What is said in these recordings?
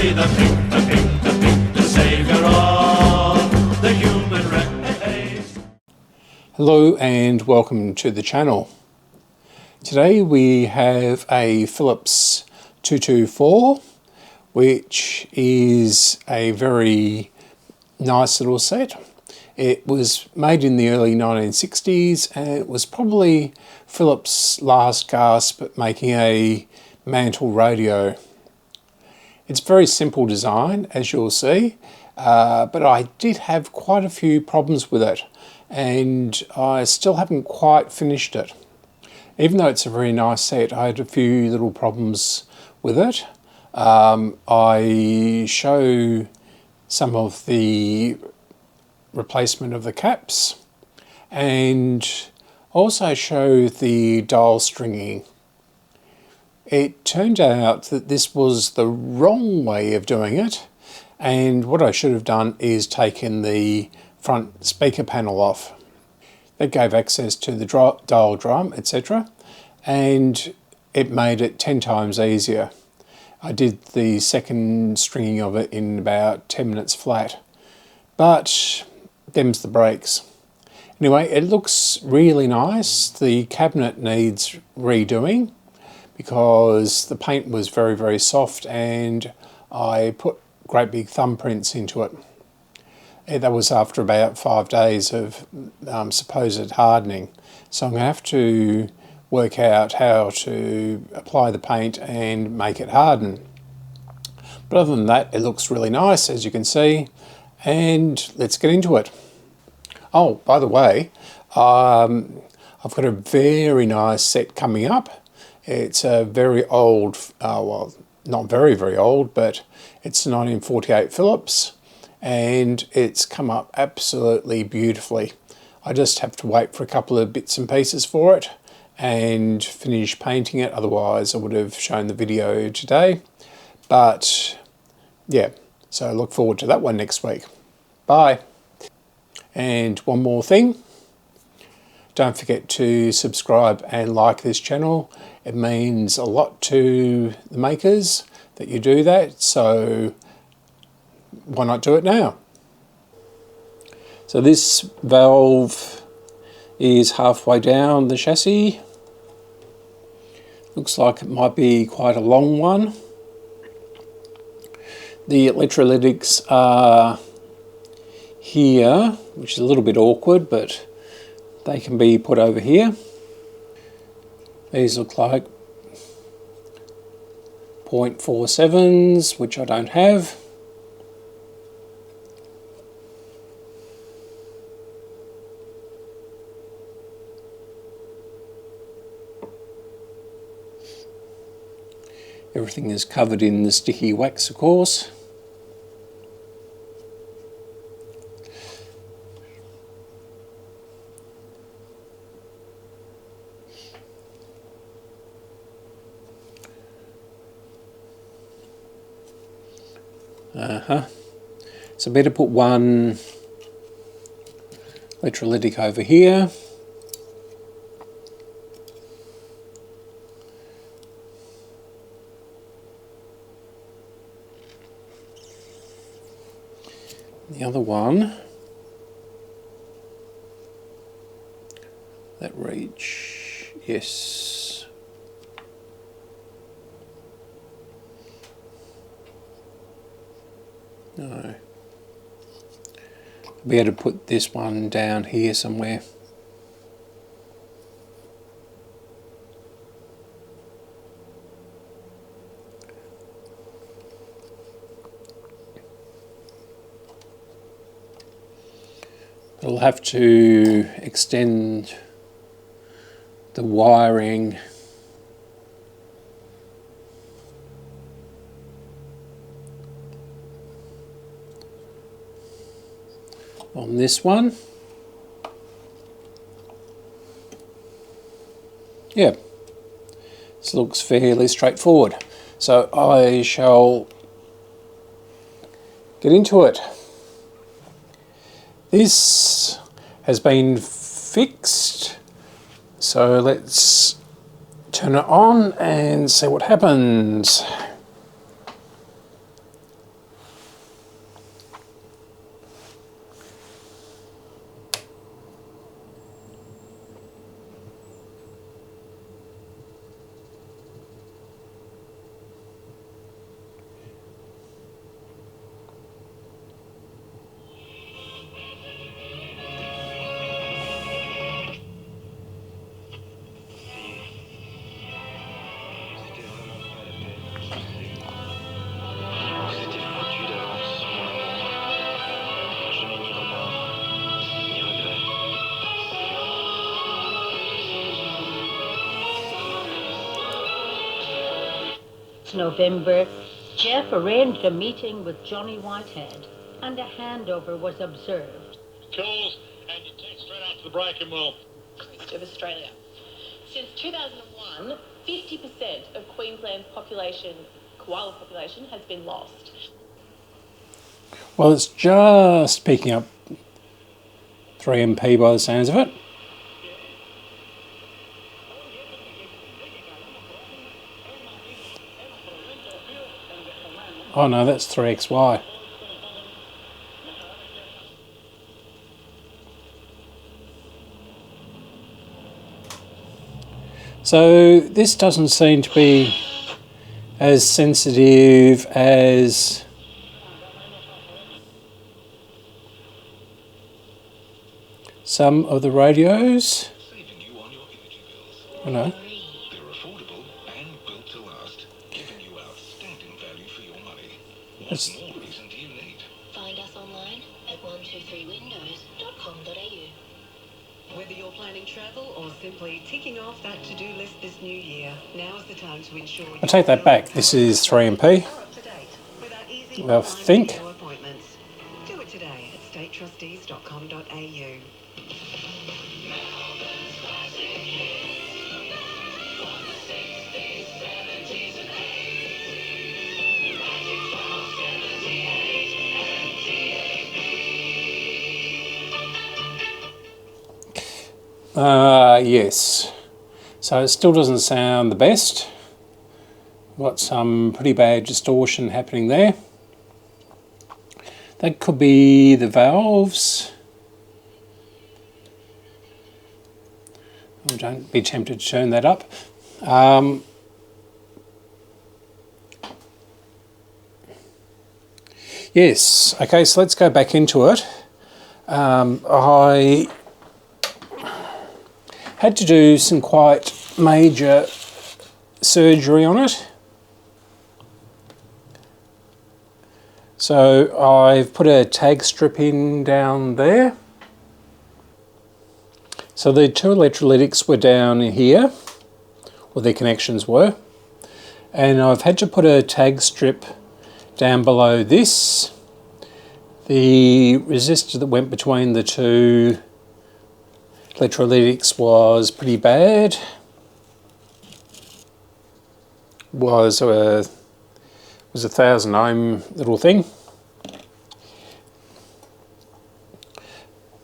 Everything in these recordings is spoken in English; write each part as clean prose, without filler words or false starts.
be the pink, the savior of the human race. Hello and welcome to the channel. Today we have a Philips 224, which is a very nice little set. It was made in the early 1960s and it was probably Philips' last gasp at making a mantle radio. It's a very simple design, as you'll see, but I did have quite a few problems with it and I still haven't quite finished it. Even though it's a very nice set, I had a few little problems with it. I show some of the replacement of the caps and also show the dial stringing. It turned out that this was the wrong way of doing it, and what I should have done is taken the front speaker panel off. That gave access to the dial drum, etc., and it made it 10 times easier. I did the second stringing of it in about 10 minutes flat, but them's the breaks. Anyway, it looks really nice. The cabinet needs redoing because the paint was very, very soft and I put great big thumbprints into it. That was after about 5 days of supposed hardening. So I'm going to have to work out how to apply the paint and make it harden. But other than that, it looks really nice, as you can see, and let's get into it. Oh, by the way, I've got a very nice set coming up. It's a very old, well, not very, very old, but it's a 1948 Philips, and it's come up absolutely beautifully. I just have to wait for a couple of bits and pieces for it and finish painting it, otherwise I would have shown the video today. But yeah, so I look forward to that one next week. Bye. And one more thing, don't forget to subscribe and like this channel. It means a lot to the makers that you do that, so why not do it now? So this valve is halfway down the chassis. Looks like it might be quite a long one. The electrolytics are here, which is a little bit awkward, but they can be put over here. These look like 0.47s, which I don't have. Everything is covered in the sticky wax, of course. So better put one electrolytic over here. The other one, that reach, yes. No. I'll be able to put this one down here somewhere. I'll have to extend the wiring on this one. Yeah, this looks fairly straightforward. So I shall get into it. This has been fixed, so let's turn it on and see what happens. November, Jeff arranged a meeting with Johnny Whitehead and a handover was observed. Calls and you text straight after the break and we'll... Of Australia. Since 2001, 50% of Queensland's population, koala population, has been lost. Well, it's just picking up 3MP by the sounds of it. Oh no, that's 3XY. So this doesn't seem to be as sensitive as some of the radios. Saving you on your energy bills. I know. They're affordable and built to last, giving you outstanding value for your money. What more reason do you need? Find us online at 123windows.com.au. Whether you're planning travel or simply ticking off that to-do list this new year, now's the time to ensure I take that back. This is 3MP. up to date with our easy I think. online video appointments. Do it today at statetrustees.com.au. Yes. So it still doesn't sound the best. Got some pretty bad distortion happening there. That could be the valves. Oh, don't be tempted to turn that up. Yes, okay, so let's go back into it. I had to do some quite major surgery on it. So I've put a tag strip in down there. So the two electrolytics were down here, or their connections were, and I've had to put a tag strip down below this. The resistor that went between the two electrolytics was pretty bad. Was a 1,000 ohm little thing.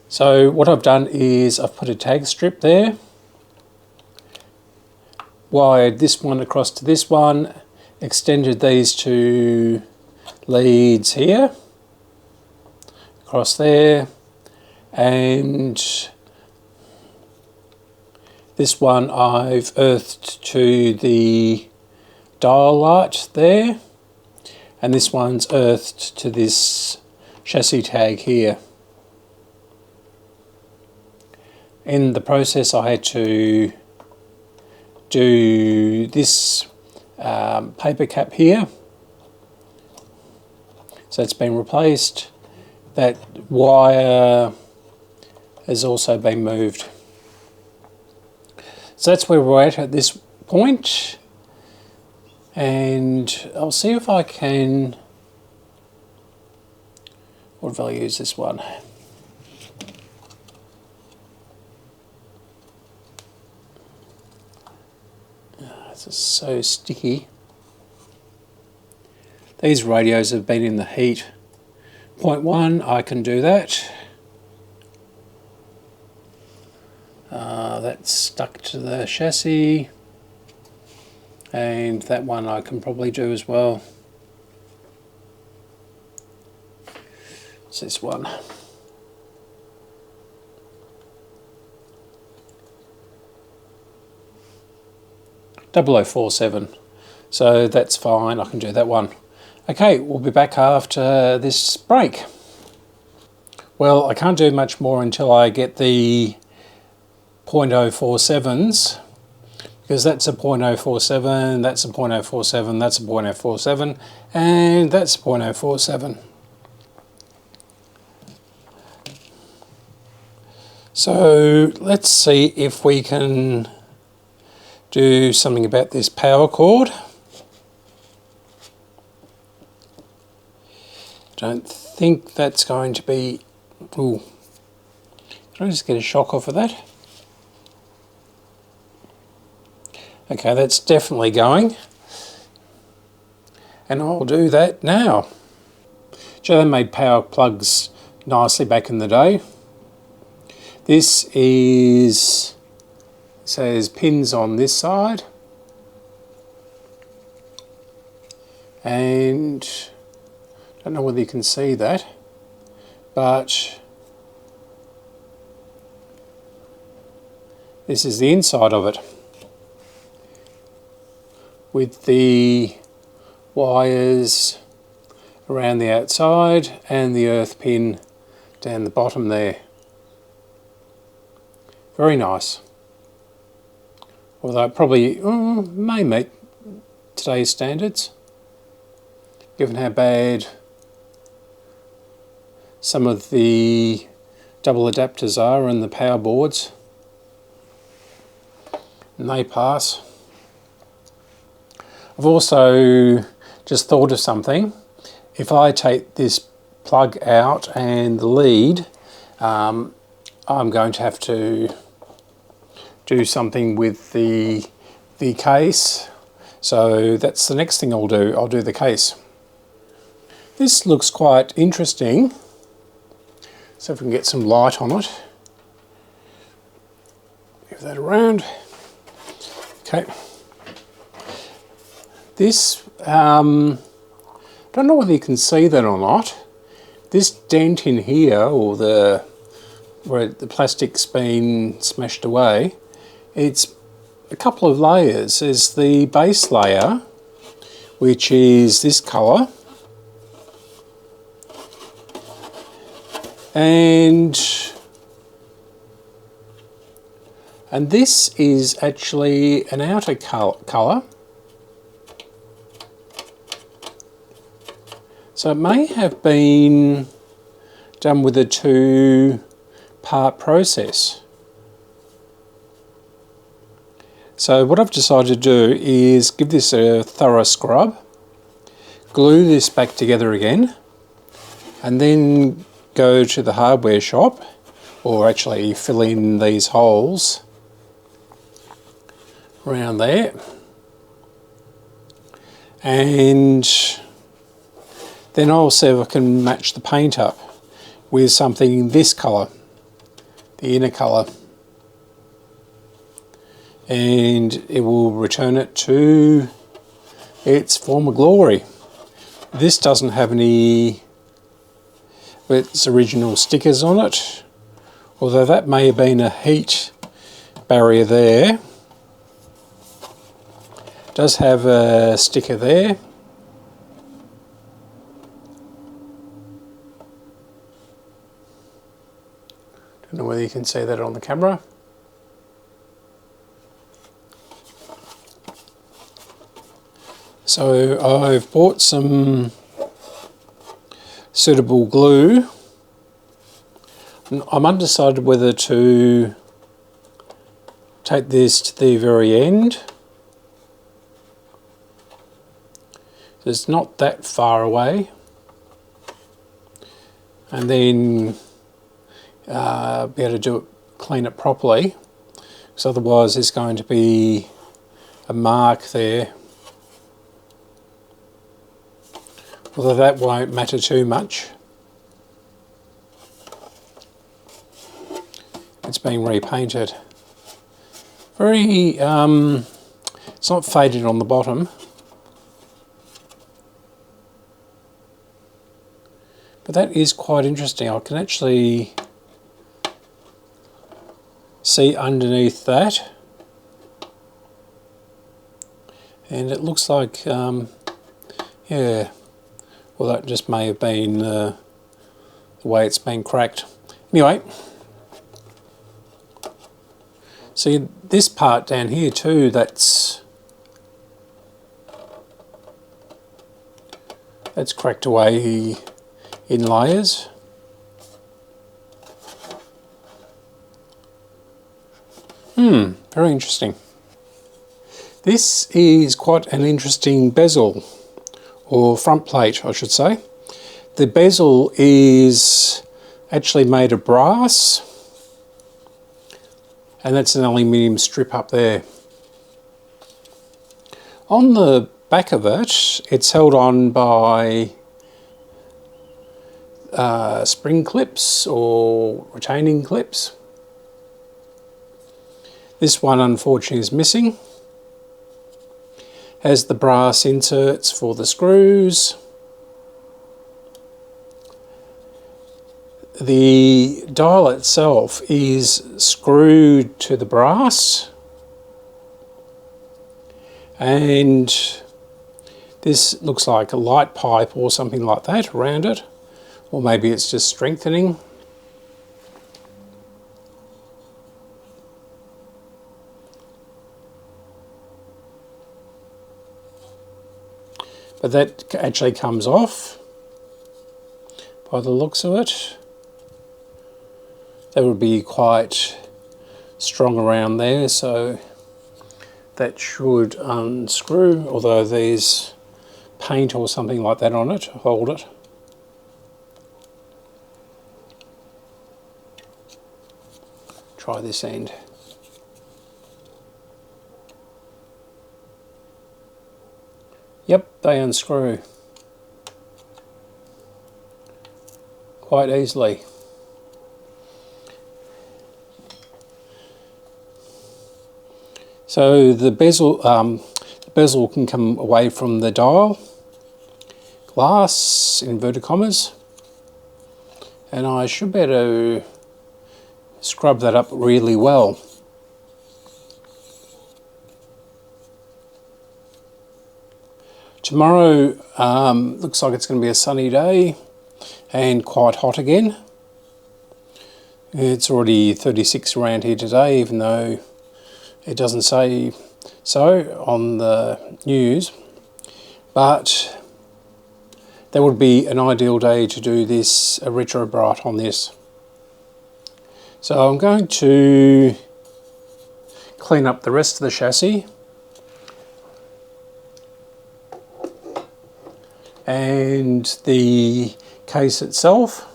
So what I've done is I've put a tag strip there, wired this one across to this one, extended these two leads here, across there, and this one I've earthed to the dial light there, and this one's earthed to this chassis tag here. In the process I had to do this paper cap here, so it's been replaced. That wire has also been moved. So that's where we're at this point, and I'll see if I can, what value is this one? This is so sticky. These radios have been in the heat. 0.1, I can do that. That's stuck to the chassis, and that one I can probably do as well. It's this one. .0047, so that's fine, I can do that one. Okay, we'll be back after this break. Well, I can't do much more until I get the .047s, because that's a .047, that's a .047, that's a .047, and that's a .047. So let's see if we can do something about this power cord. Don't think that's going to be... Ooh. Can I just get a shock off of that? Okay, that's definitely going. And I'll do that now. So they made power plugs nicely back in the day. This is... So there's pins on this side. And I don't know whether you can see that, but this is the inside of it, with the wires around the outside and the earth pin down the bottom there. Very nice. Although it probably may meet today's standards, given how bad some of the double adapters are and the power boards. And they pass. I've also just thought of something. If I take this plug out and the lead, I'm going to have to do something with the case. So that's the next thing I'll do. I'll do the case. This looks quite interesting. So if we can get some light on it. Move that around. Okay. This, don't know whether you can see that or not. This dent in here, or where the plastic's been smashed away, it's a couple of layers. There's the base layer, which is this colour, and this is actually an outer colour. So it may have been done with a two-part process. So what I've decided to do is give this a thorough scrub, glue this back together again, and then go to the hardware shop, or actually fill in these holes around there, and then I'll see if I can match the paint up with something this colour, the inner colour, and it will return it to its former glory. This doesn't have any of its original stickers on it, although that may have been a heat barrier there. It does have a sticker there. Don't know whether you can see that on the camera. So I've bought some suitable glue. I'm undecided whether to take this to the very end. It's not that far away. And then be able to do it, clean it properly, because otherwise there's going to be a mark there. Although that won't matter too much. It's been repainted. Very, it's not faded on the bottom. But that is quite interesting. I can actually see underneath that, and it looks like, yeah, well, that just may have been the way it's been cracked. Anyway, see this part down here too, that's cracked away in layers. Very interesting. This is quite an interesting bezel, or front plate I should say. The bezel is actually made of brass, and that's an aluminium strip up there. On the back of it, it's held on by spring clips or retaining clips. This one unfortunately is missing. Has the brass inserts for the screws. The dial itself is screwed to the brass, and this looks like a light pipe or something like that around it, or maybe it's just strengthening. But that actually comes off by the looks of it. That would be quite strong around there, so that should unscrew, although there's paint or something like that on it to hold it. Try this end. Yep, they unscrew quite easily. So the bezel can come away from the dial glass, inverted commas, and I should be able to scrub that up really well. Tomorrow looks like it's going to be a sunny day and quite hot again. It's already 36 around here today, even though it doesn't say so on the news, but that would be an ideal day to do this, a retro bright on this. So I'm going to clean up the rest of the chassis and the case itself,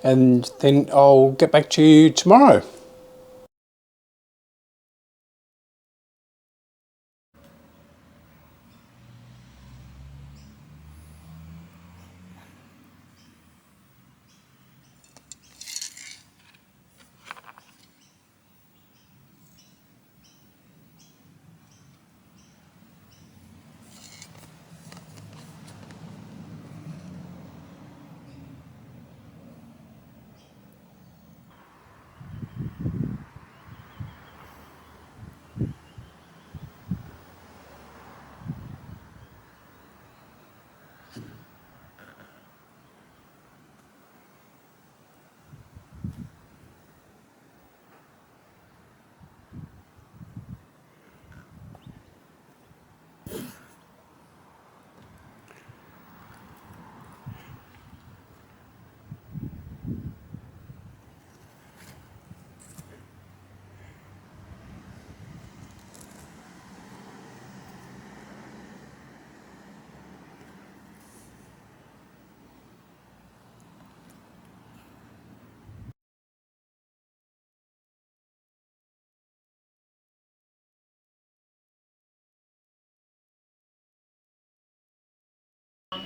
and then I'll get back to you tomorrow.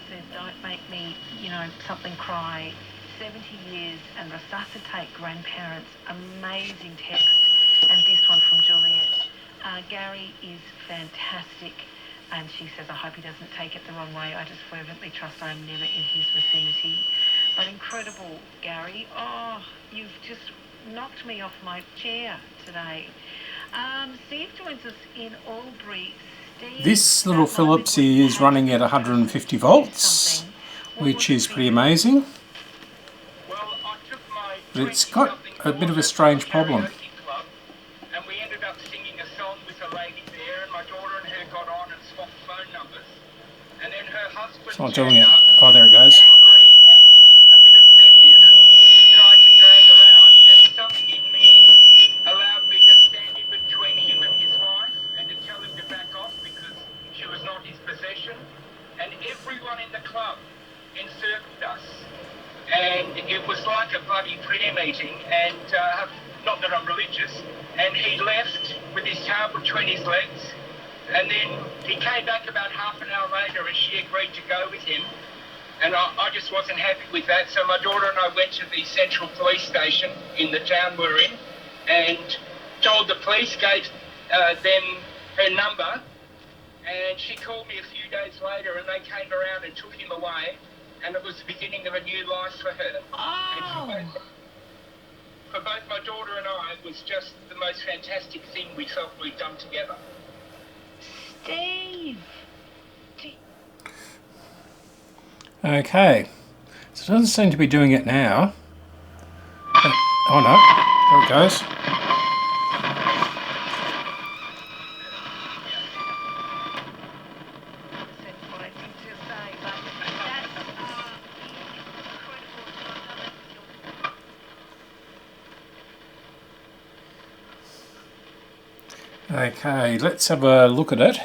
Says, don't make me, something cry. 70 years and resuscitate grandparents. Amazing text. And this one from Juliet. Gary is fantastic. And she says, I hope he doesn't take it the wrong way. I just fervently trust I'm never in his vicinity. But incredible, Gary. Oh, you've just knocked me off my chair today. Steve joins us in Albury. This little Philips is running at 150 volts, which is pretty amazing. But it's got a bit of a strange problem. And we ended up singing a song with a lady there, and my daughter and her got on and swapped phone numbers. And then her husband, It's not doing it. Oh, there it goes. angry and a bit obsessive, tried to drag her out, and something in me allowed me to stand in between him and his wife and to tell him to back off because she was not his possession. And everyone in the club encircled us. And it was like a bloody prayer meeting, and not that I'm religious, and he left with his tail between his legs, and then he came back about half an hour later and she agreed to go with him. And I just wasn't happy with that, so my daughter and I went to the central police station in the town we're in and told the police, gave them her number, and she called me a few days later and they came around and took him away, and it was the beginning of a new life for her. Oh. And for both my daughter and I, it was just the most fantastic thing we felt we'd done together. Steve. Okay, so it doesn't seem to be doing it now. Oh no, there it goes. Said what I need to say, but that's incredible. Okay, let's have a look at it.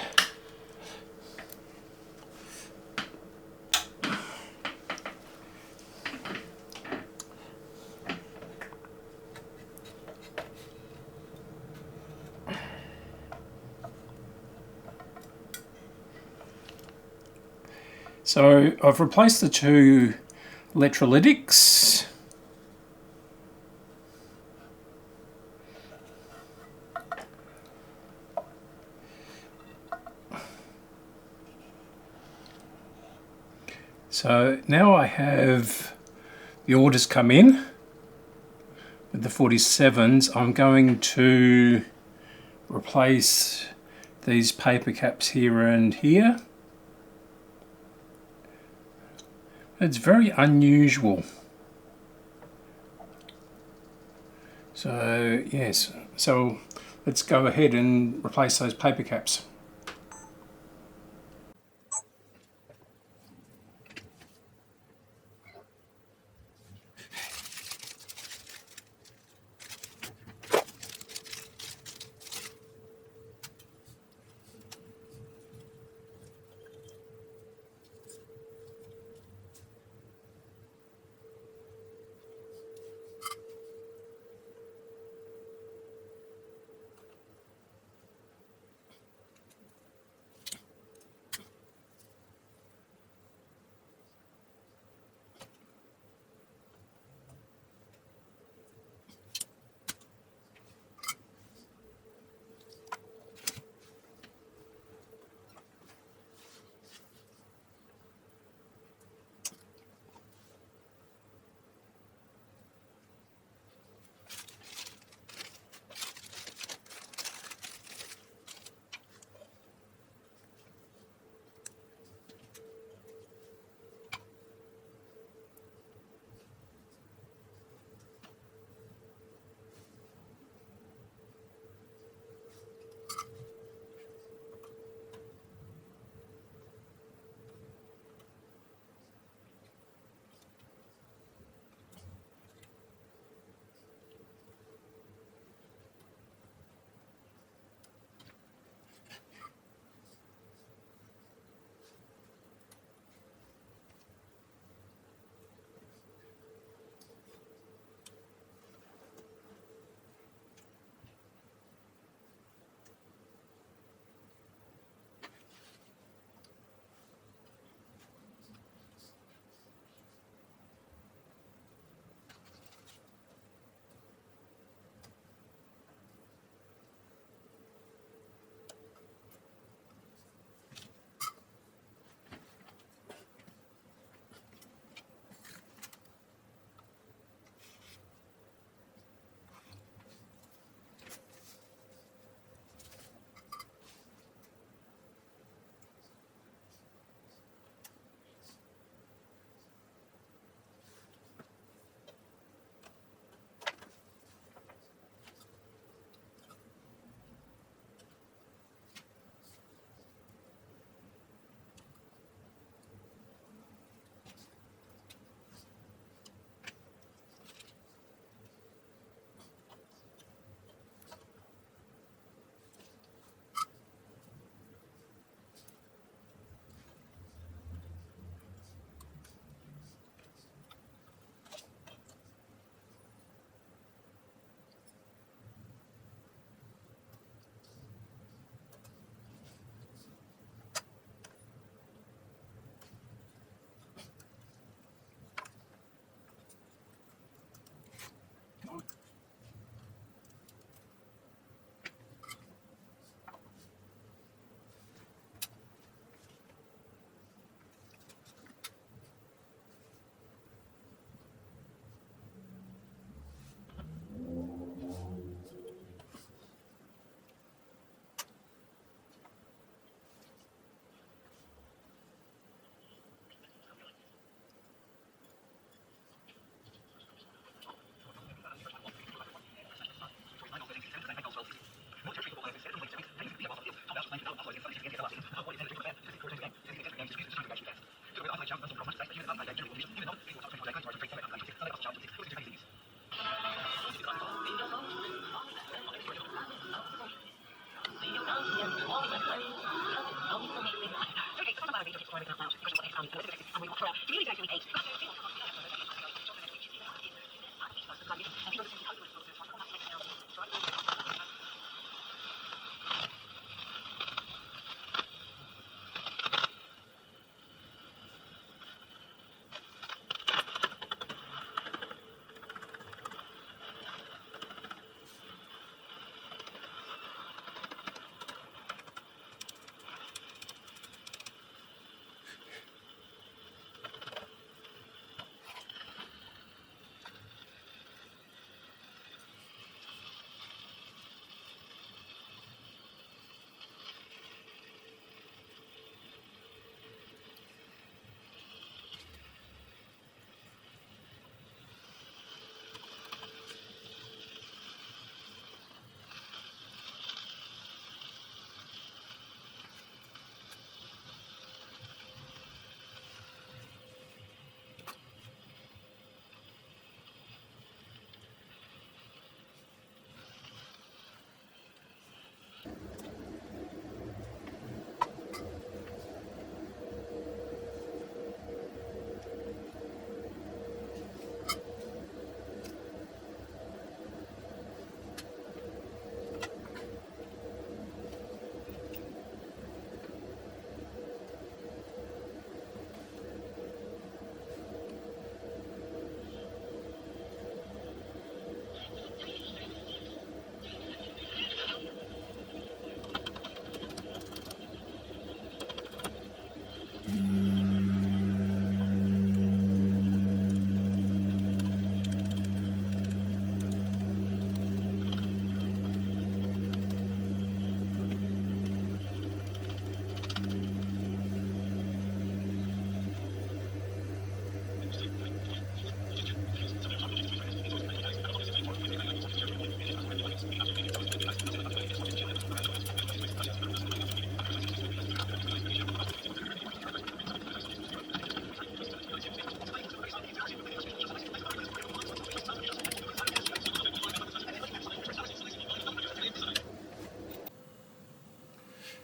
So I've replaced the two electrolytics. So now I have the orders come in with the 47s. I'm going to replace these paper caps here and here. It's very unusual. So yes, so let's go ahead and replace those paper caps.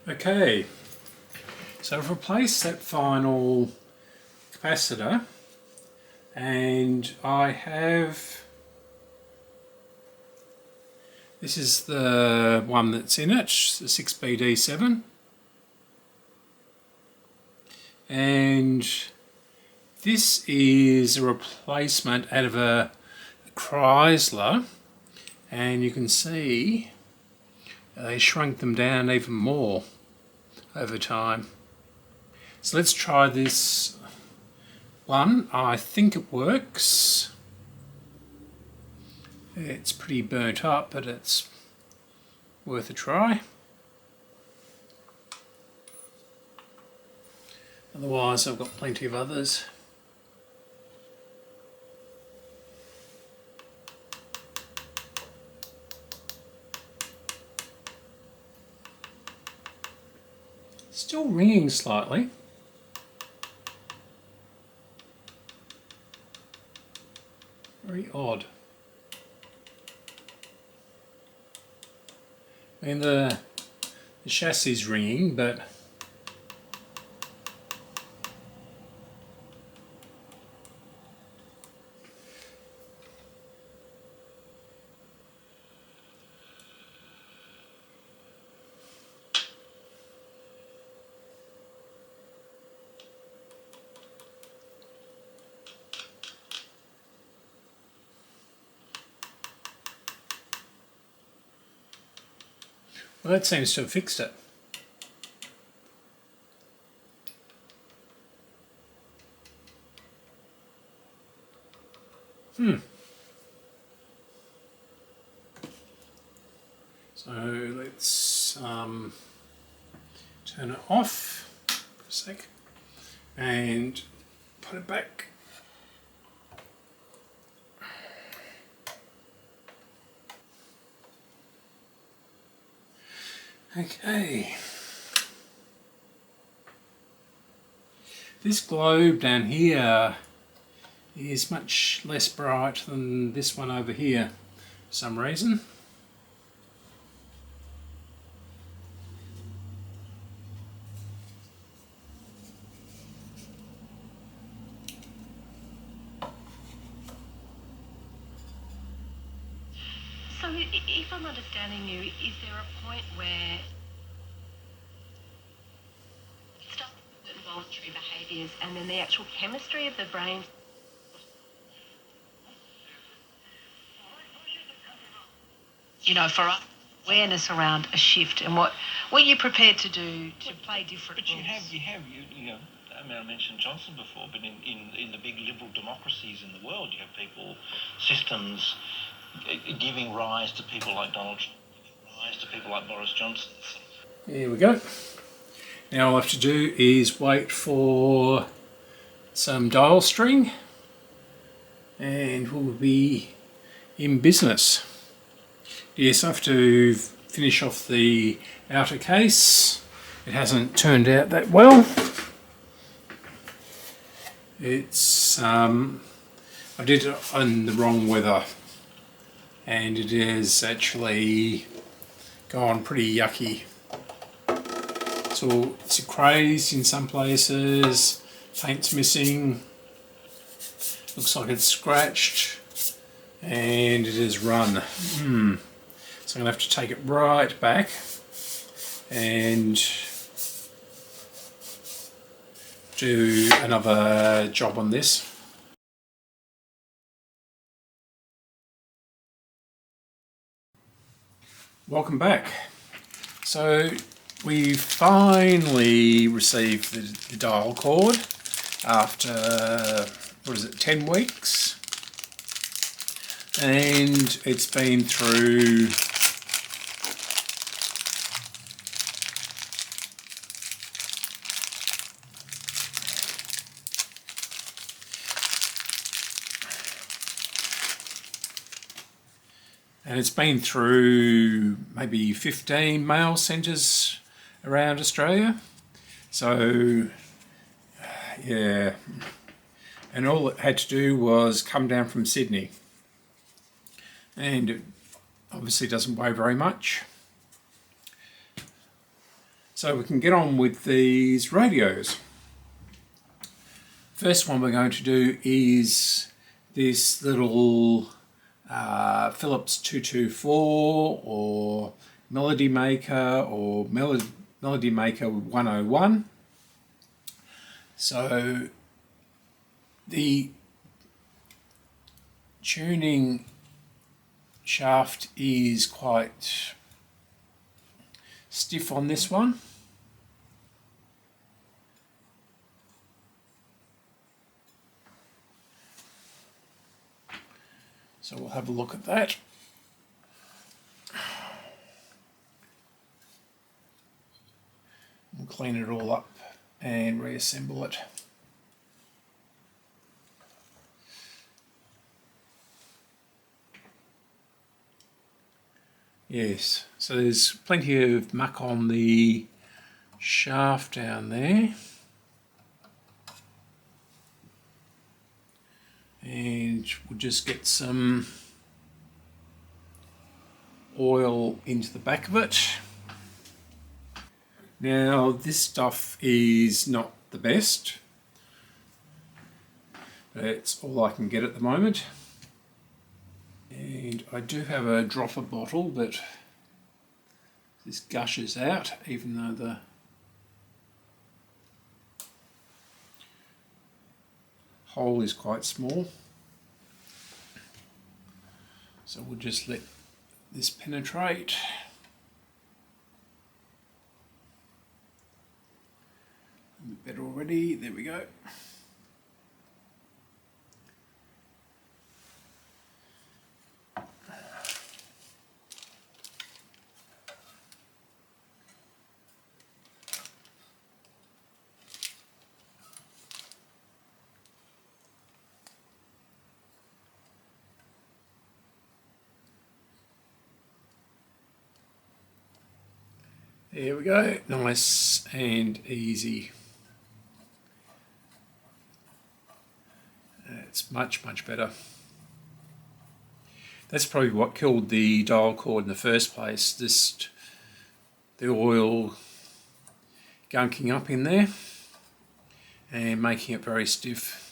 Okay, so I've replaced that final capacitor, and I have, this is the one that's in it, the 6BD7, and this is a replacement out of a Chrysler, and you can see they shrunk them down even more over time. So let's try this one. I think it works. It's pretty burnt up, but it's worth a try. Otherwise, I've got plenty of others. Still ringing slightly. Very odd. I mean, the chassis is ringing, but well, that seems to have fixed it. So let's turn it off for a sec and put it back. Okay. This globe down here is much less bright than this one over here for some reason. So, if I'm understanding you, is there a point where stuff with involuntary behaviours and then the actual chemistry of the brain? You know, for us, awareness around a shift and what you're prepared to do to play different But you roles. you know, I mean, I mentioned Johnson before, but in the big liberal democracies in the world, you have people, systems giving rise to people like Donald Trump, giving rise to people like Boris Johnson. There we go. Now all I have to do is wait for some dial string and we'll be in business. Yes, I have to finish off the outer case. It hasn't turned out that well. It's I did it in the wrong weather and it has actually gone pretty yucky. So it's crazed in some places, paint's missing, looks like it's scratched, and it is run. So I'm going to have to take it right back and do another job on this. Welcome back. So we finally received the dial cord after, 10 weeks? And it's been through maybe 15 mail centres around Australia. So yeah, and all it had to do was come down from Sydney, and it obviously doesn't weigh very much. So we can get on with these radios. First one we're going to do is this little Philips 224 or Melody Maker or Melody Maker 101. So the tuning shaft is quite stiff on this one. So we'll have a look at that. We'll clean it all up and reassemble it. Yes, so there's plenty of muck on the shaft down there. And we'll just get some oil into the back of it. Now this stuff is not the best. It's all I can get at the moment. And I do have a dropper bottle, but this gushes out even though the hole is quite small. So we'll just let this penetrate. A bit better already, there we go. There we go, nice and easy. It's much, much better. That's probably what killed the dial cord in the first place, just the oil gunking up in there and making it very stiff.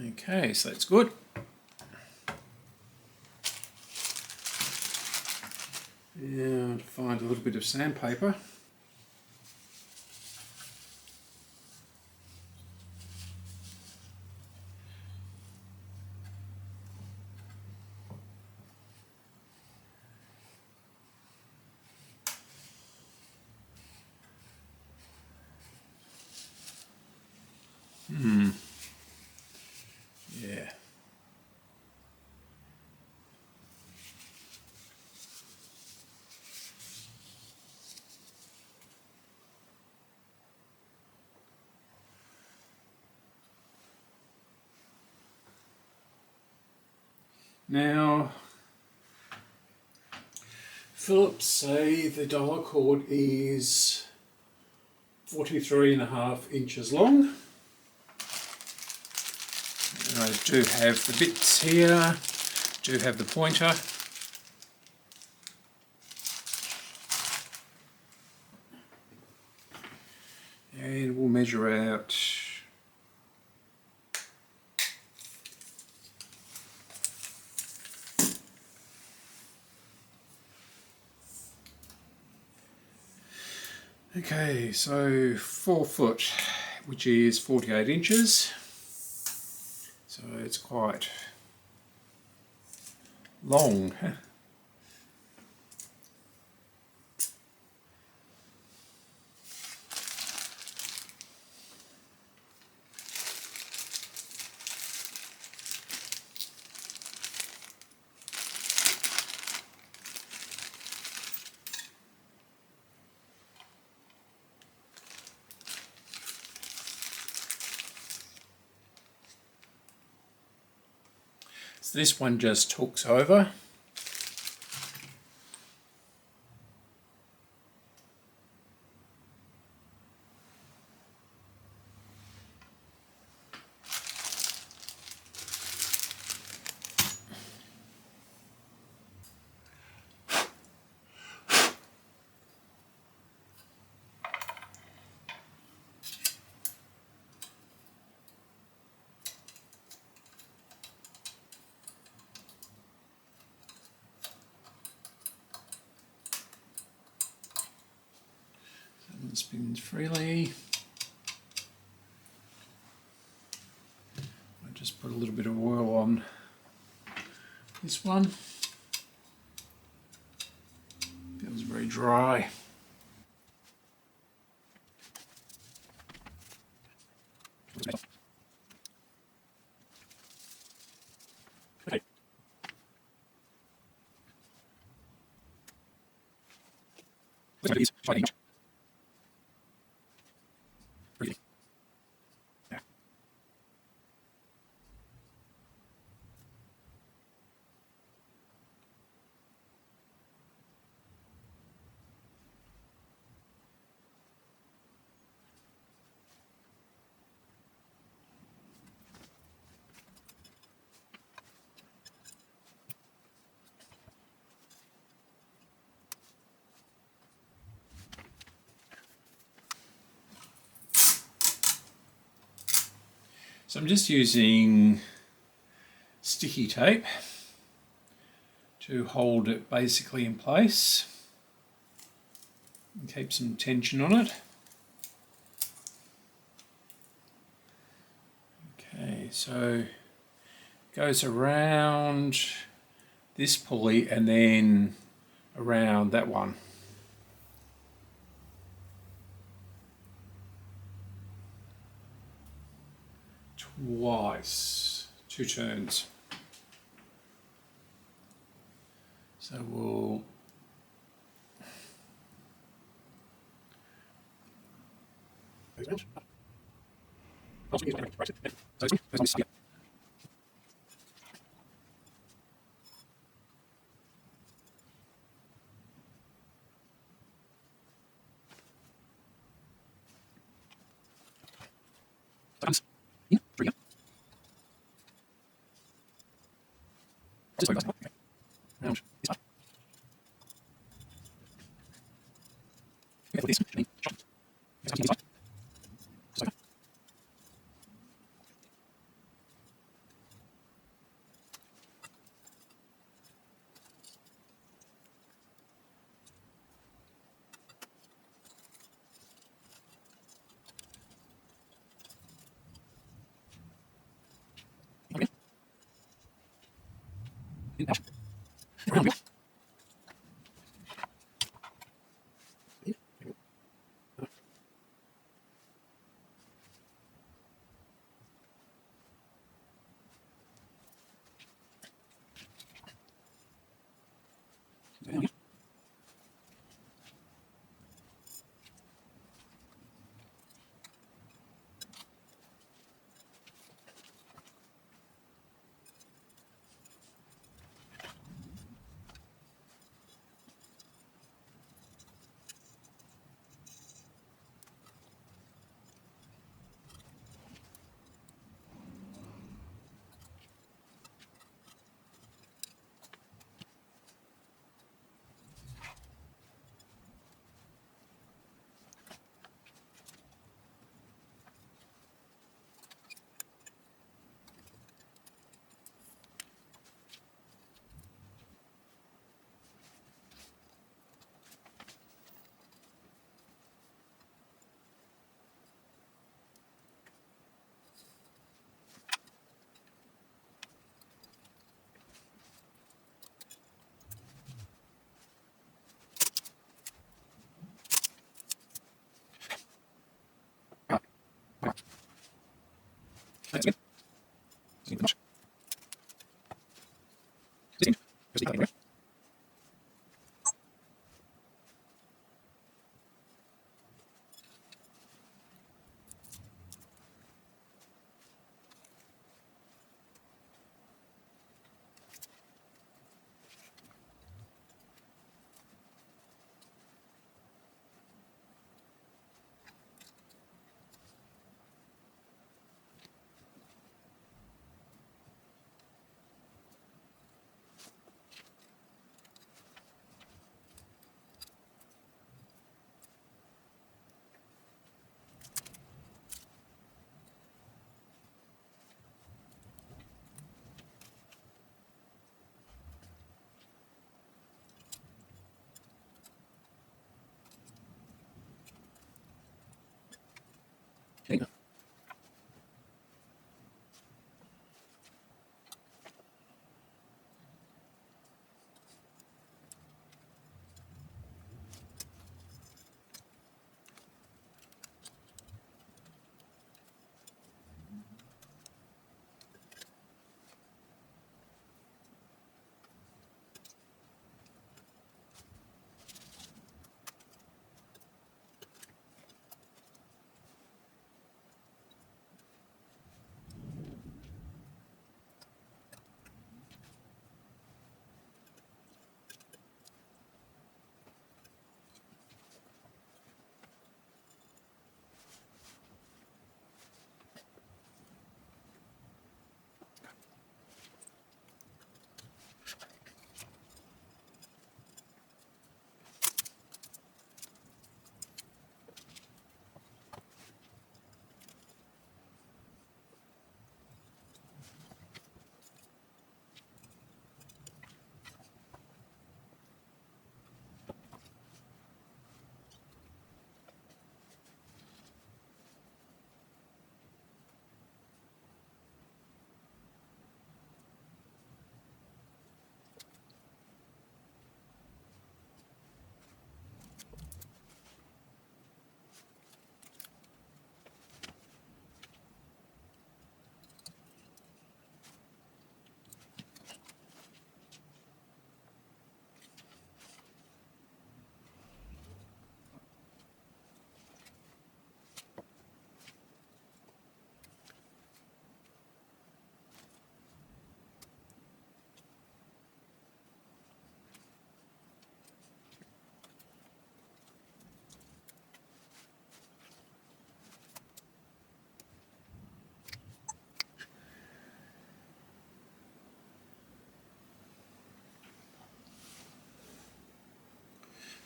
Okay, so that's good. Now to find a little bit of sandpaper. Yeah. Now, Philips say the dial cord is 43.5 inches long. And I do have the bits here, do have the pointer. And we'll measure out okay, so 4 foot, which is 48 inches. So it's quite long. So this one just hooks over. spins freely. I just put a little bit of oil on this one. Feels very dry. Okay. So I'm just using sticky tape to hold it basically in place and keep some tension on it. Okay, so it goes around this pulley and then around that one. Twice, 2 turns. So we'll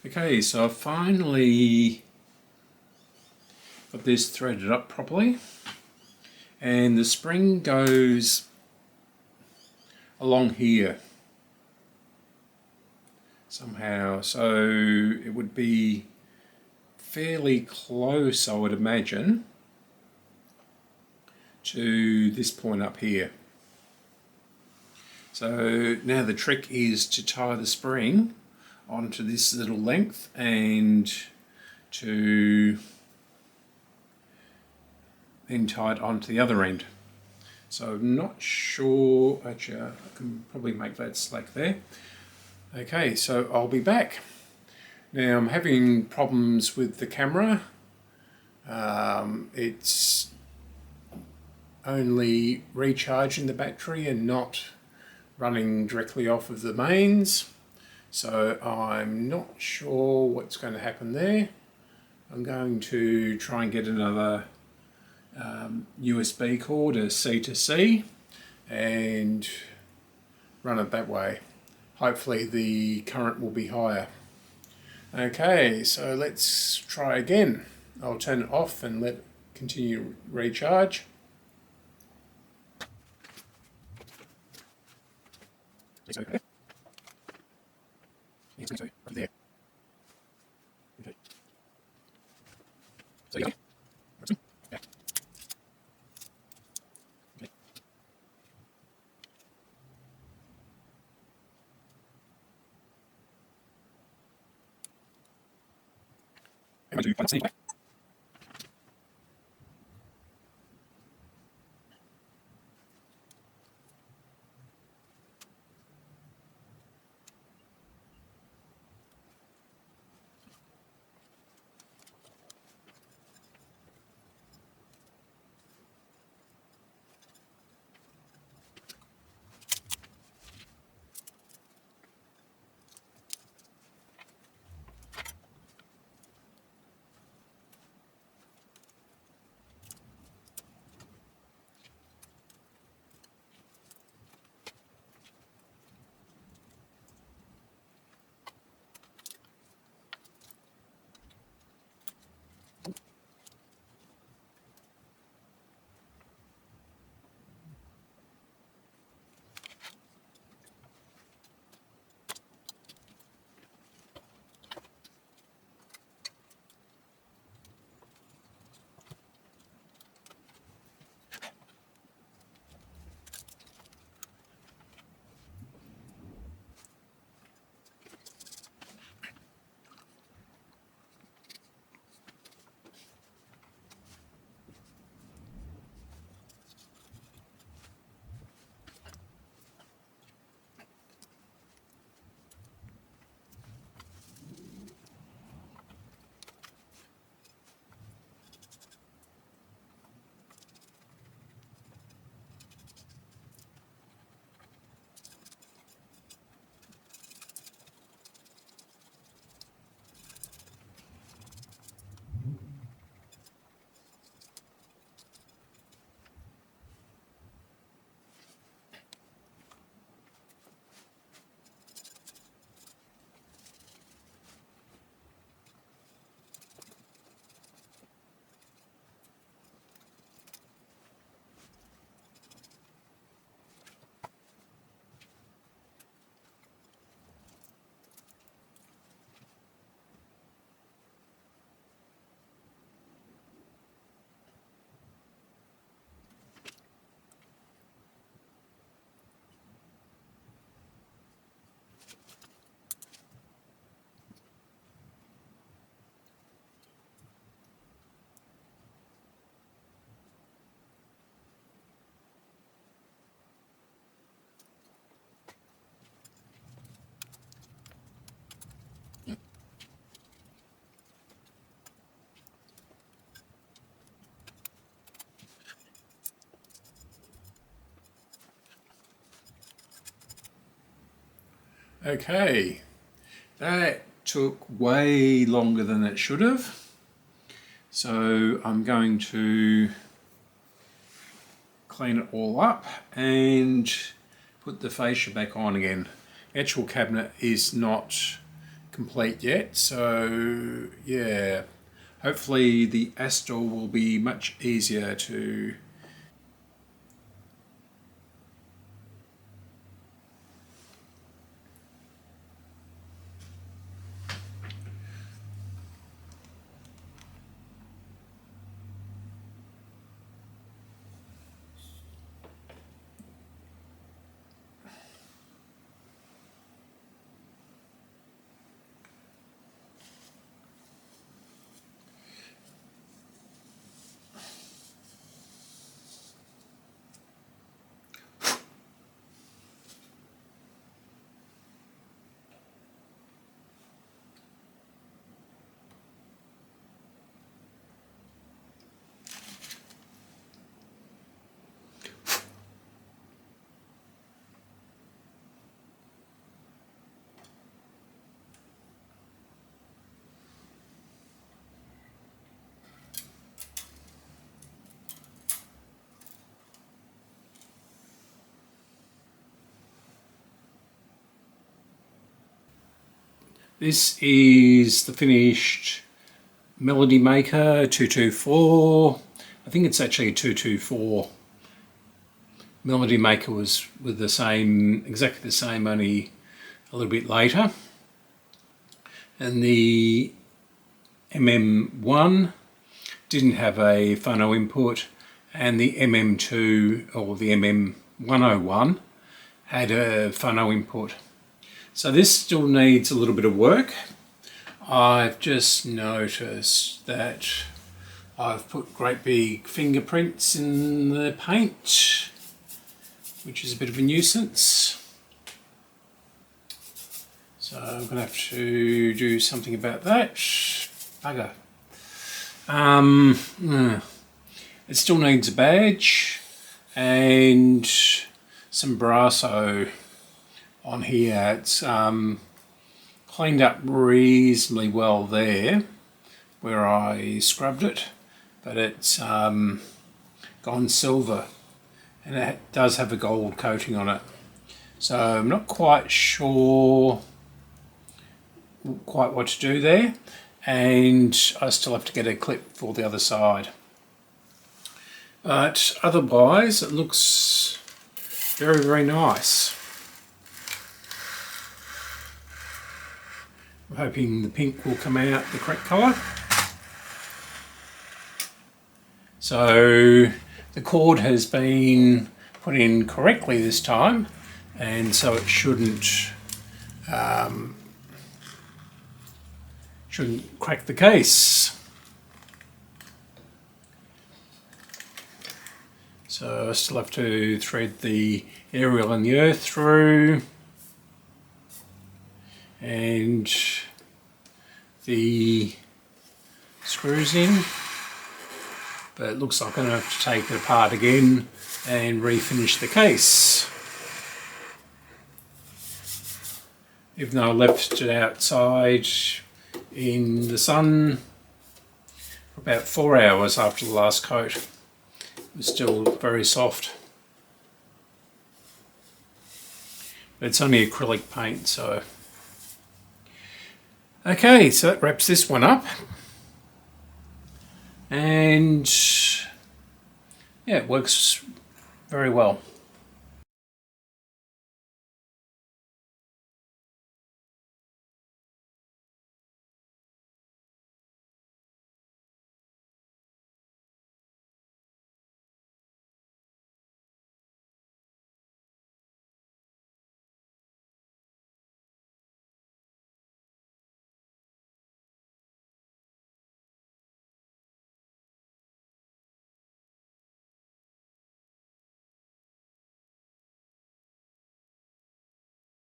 Okay, so I've finally got this threaded up properly, and the spring goes along here somehow, so it would be fairly close, I would imagine, to this point up here. So now the trick is to tie the spring onto this little length and to then tie it onto the other end. So I'm not sure, actually I can probably make that slack there. Okay, so I'll be back. Now I'm having problems with the camera. It's only recharging the battery and not running directly off of the mains. So I'm not sure what's going to happen there. I'm going to try and get another USB cord, a C to C, and run it that way. Hopefully the current will be higher. Okay, so let's try again. I'll turn it off and let it continue recharge. Okay. Yes, so over there. Okay. So you go. Okay. Okay. I'm going to find something back. Okay, that took way longer than it should have. So I'm going to clean it all up and put the fascia back on again. The actual cabinet is not complete yet, so yeah, hopefully the Astor will be much easier to This is the finished Melody Maker 224. I think it's actually a 224. Melody Maker was with the same, exactly the same, only a little bit later. And the MM1 didn't have a Phono input, and the MM2 or the MM101 had a Phono input. So this still needs a little bit of work. I've just noticed that I've put great big fingerprints in the paint, which is a bit of a nuisance. So I'm going to have to do something about that. Bugger. It still needs a badge and some brasso on here. It's cleaned up reasonably well there where I scrubbed it, but it's gone silver, and it does have a gold coating on it. So I'm not quite sure quite what to do there, and I still have to get a clip for the other side. But otherwise it looks very, very nice. I'm hoping the pink will come out the correct colour. So the cord has been put in correctly this time, and so it shouldn't crack the case. So I still have to thread the aerial and the earth through, and the screws in, but it looks like I'm going to have to take it apart again and refinish the case. Even though I left it outside in the sun for about 4 hours after the last coat, it was still very soft. But it's only acrylic paint, so. Okay, so that wraps this one up. And yeah, it works very well.